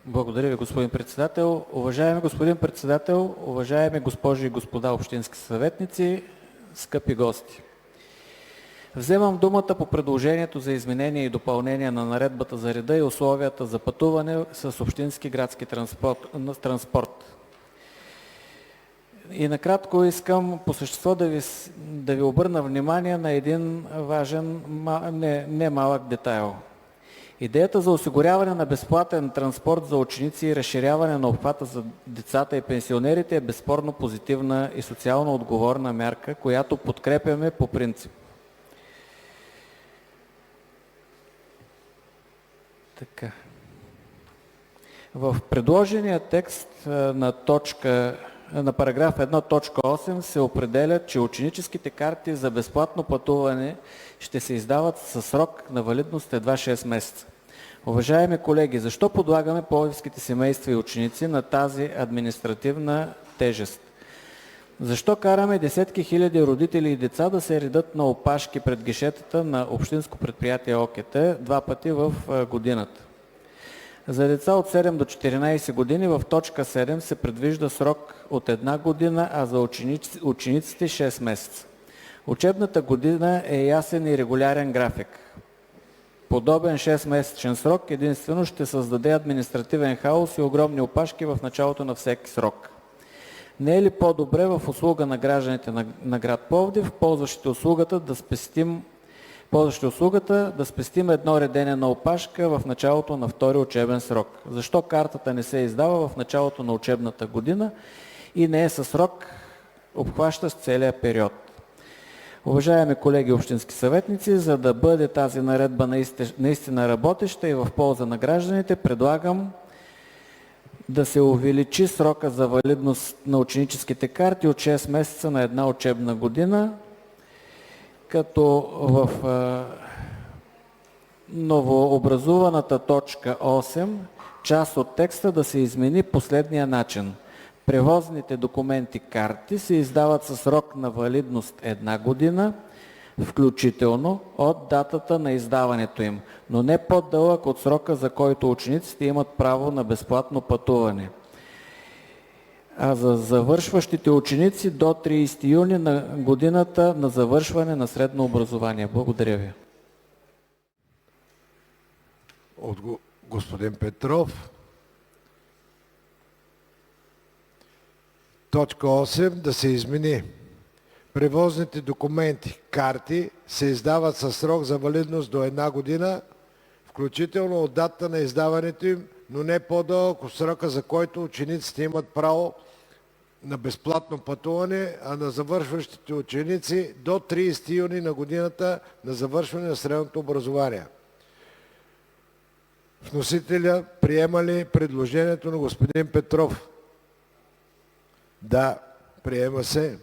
Благодаря ви, господин председател. Уважаеми господин председател, уважаеми госпожи и господа общински съветници, скъпи гости! Вземам думата по предложението за изменение и допълнение на наредбата за реда и условията за пътуване с общински градски транспорт. И накратко искам по същество да ви обърна внимание на един важен, не малък детайл. Идеята за осигуряване на безплатен транспорт за ученици и разширяване на обхвата за децата и пенсионерите е безспорно позитивна и социално отговорна мярка, която подкрепяме по принцип. Така. В предложения текст на параграф 1.8 се определя, че ученическите карти за безплатно пътуване ще се издават със срок на валидност едва 6 месеца. Уважаеми колеги, защо подлагаме пловдивските семейства и ученици на тази административна тежест? Защо караме десетки хиляди родители и деца да се редат на опашки пред гишетата на общинско предприятие ОКТ 2 пъти в годината? За деца от 7 до 14 години в точка 7 се предвижда срок от 1 година, а за учениците 6 месеца. Учебната година е ясен и регулярен график. Подобен 6-месечен срок единствено ще създаде административен хаос и огромни опашки в началото на всеки срок. Не е ли по-добре в услуга на гражданите на град Пловдив, ползващите услугата, да спестим едно редене на опашка в началото на втори учебен срок? Защо картата не се издава в началото на учебната година и не е със срок, обхващащ целия период? Уважаеми колеги общински съветници, за да бъде тази наредба наистина работеща и в полза на гражданите, предлагам да се увеличи срока за валидност на ученическите карти от 6 месеца на една учебна година, като в новообразуваната точка 8 част от текста да се измени последния начин. Превозните документи карти се издават със срок на валидност 1 година, включително от датата на издаването им, но не по-дълъг от срока, за който учениците имат право на безплатно пътуване. А за завършващите ученици до 30 юни на годината на завършване на средно образование. Благодаря ви. От господин Петров. Точка 8 да се измени. Превозните документи, карти се издават със срок за валидност до 1 година, включително от дата на издаването им, но не по-дълъг от срока, за който учениците имат право на безплатно пътуване, а на завършващите ученици до 30 юни на годината на завършване на средното образование. Вносителя приема ли предложението на господин Петров? Да, приема се.